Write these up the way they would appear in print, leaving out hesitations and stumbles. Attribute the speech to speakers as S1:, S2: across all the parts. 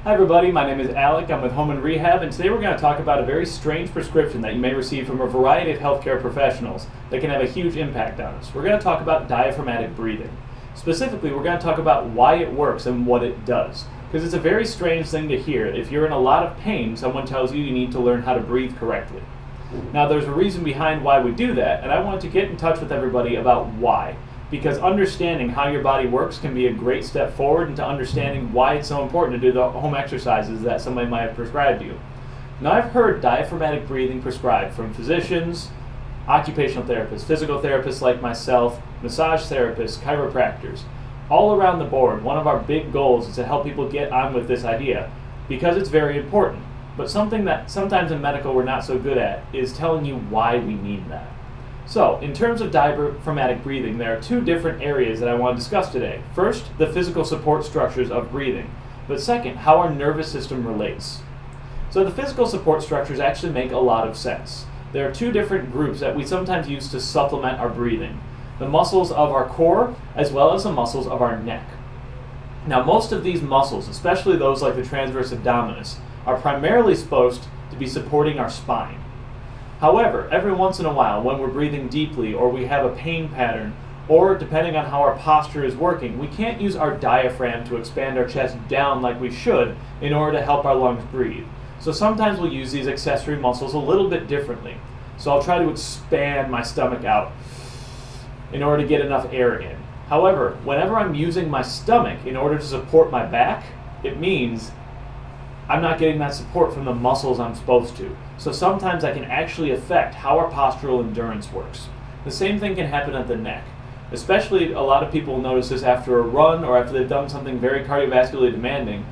S1: Hi everybody, my name is Alec, I'm with Home and Rehab, and today we're going to talk about a very strange prescription that you may receive from a variety of healthcare professionals that can have a huge impact on us. We're going to talk about diaphragmatic breathing. Specifically, we're going to talk about why it works and what it does. Because it's a very strange thing to hear. If you're in a lot of pain, someone tells you you need to learn how to breathe correctly. Now there's a reason behind why we do that, and I wanted to get in touch with everybody about why. Because understanding how your body works can be a great step forward into understanding why it's so important to do the home exercises that somebody might have prescribed to you. Now I've heard diaphragmatic breathing prescribed from physicians, occupational therapists, physical therapists like myself, massage therapists, chiropractors. All around the board, one of our big goals is to help people get on with this idea because it's very important. But something that sometimes in medical we're not so good at is telling you why we need that. So, in terms of diaphragmatic breathing, there are two different areas that I want to discuss today. First, the physical support structures of breathing, but second, how our nervous system relates. So the physical support structures actually make a lot of sense. There are two different groups that we sometimes use to supplement our breathing. The muscles of our core, as well as the muscles of our neck. Now most of these muscles, especially those like the transverse abdominis, are primarily supposed to be supporting our spine. However, every once in a while, when we're breathing deeply or we have a pain pattern, or depending on how our posture is working, we can't use our diaphragm to expand our chest down like we should in order to help our lungs breathe. So sometimes we'll use these accessory muscles a little bit differently. So I'll try to expand my stomach out in order to get enough air in. However, whenever I'm using my stomach in order to support my back, it means I'm not getting that support from the muscles I'm supposed to. So sometimes that can actually affect how our postural endurance works. The same thing can happen at the neck. Especially a lot of people notice this after a run or after they've done something very cardiovascularly demanding.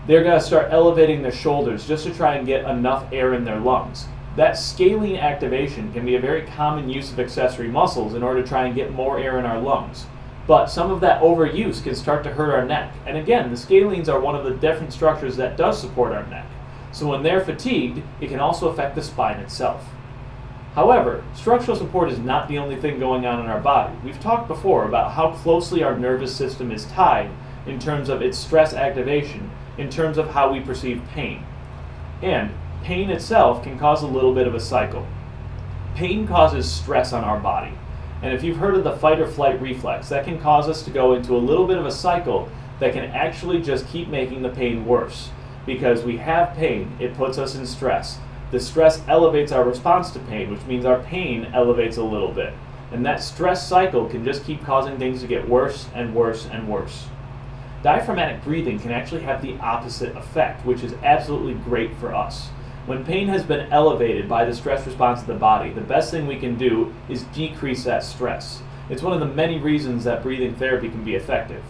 S1: They're going to start elevating their shoulders just to try and get enough air in their lungs. That scalene activation can be a very common use of accessory muscles in order to try and get more air in our lungs. But some of that overuse can start to hurt our neck. And again, the scalenes are one of the different structures that does support our neck. So when they're fatigued, it can also affect the spine itself. However, structural support is not the only thing going on in our body. We've talked before about how closely our nervous system is tied in terms of its stress activation, in terms of how we perceive pain. And pain itself can cause a little bit of a cycle. Pain causes stress on our body. And if you've heard of the fight or flight reflex, that can cause us to go into a little bit of a cycle that can actually just keep making the pain worse. Because we have pain, it puts us in stress. The stress elevates our response to pain, which means our pain elevates a little bit. And that stress cycle can just keep causing things to get worse and worse and worse. Diaphragmatic breathing can actually have the opposite effect, which is absolutely great for us. When pain has been elevated by the stress response of the body, the best thing we can do is decrease that stress. It's one of the many reasons that breathing therapy can be effective.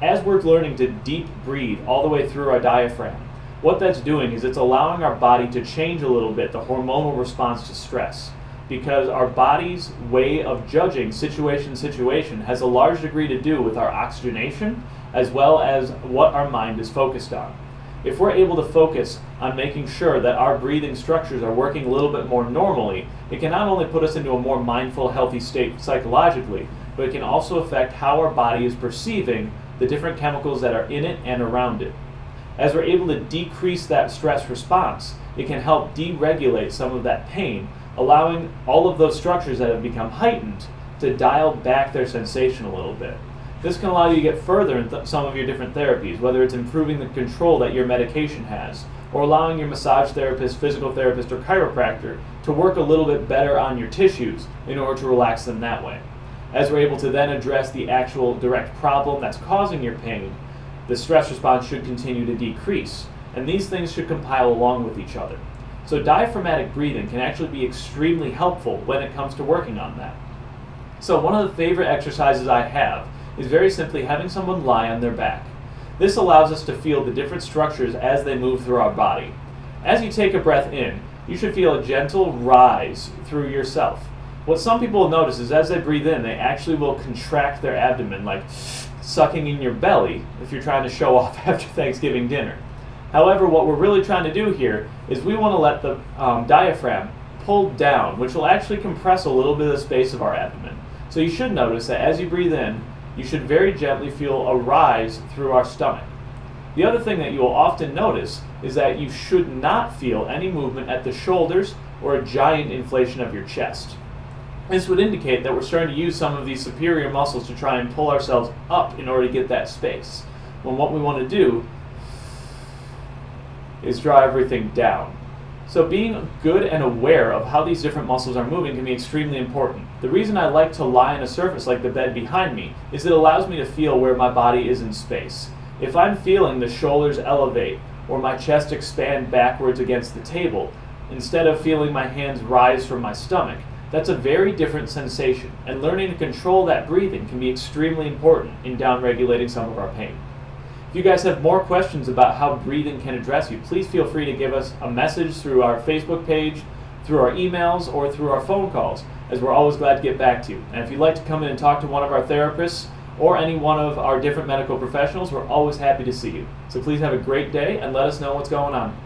S1: As we're learning to deep breathe all the way through our diaphragm, what that's doing is it's allowing our body to change a little bit the hormonal response to stress. Because our body's way of judging situation has a large degree to do with our oxygenation as well as what our mind is focused on. If we're able to focus on making sure that our breathing structures are working a little bit more normally, it can not only put us into a more mindful, healthy state psychologically, but it can also affect how our body is perceiving the different chemicals that are in it and around it. As we're able to decrease that stress response, it can help deregulate some of that pain, allowing all of those structures that have become heightened to dial back their sensation a little bit. This can allow you to get further in some of your different therapies, whether it's improving the control that your medication has, or allowing your massage therapist, physical therapist, or chiropractor to work a little bit better on your tissues in order to relax them that way. As we're able to then address the actual direct problem that's causing your pain, the stress response should continue to decrease, and these things should compile along with each other. So diaphragmatic breathing can actually be extremely helpful when it comes to working on that. So one of the favorite exercises I have is very simply having someone lie on their back. This allows us to feel the different structures as they move through our body. As you take a breath in, you should feel a gentle rise through yourself. What some people will notice is as they breathe in, they actually will contract their abdomen, like sucking in your belly if you're trying to show off after Thanksgiving dinner. However, what we're really trying to do here is we want to let the diaphragm pull down, which will actually compress a little bit of the space of our abdomen. So you should notice that as you breathe in, you should very gently feel a rise through our stomach. The other thing that you will often notice is that you should not feel any movement at the shoulders or a giant inflation of your chest. This would indicate that we're starting to use some of these superior muscles to try and pull ourselves up in order to get that space, when what we want to do is draw everything down. So being good and aware of how these different muscles are moving can be extremely important. The reason I like to lie on a surface like the bed behind me is it allows me to feel where my body is in space. If I'm feeling the shoulders elevate or my chest expand backwards against the table, instead of feeling my hands rise from my stomach, that's a very different sensation, and learning to control that breathing can be extremely important in down-regulating some of our pain. If you guys have more questions about how breathing can address you, please feel free to give us a message through our Facebook page, through our emails, or through our phone calls, as we're always glad to get back to you. And if you'd like to come in and talk to one of our therapists or any one of our different medical professionals, we're always happy to see you. So please have a great day and let us know what's going on.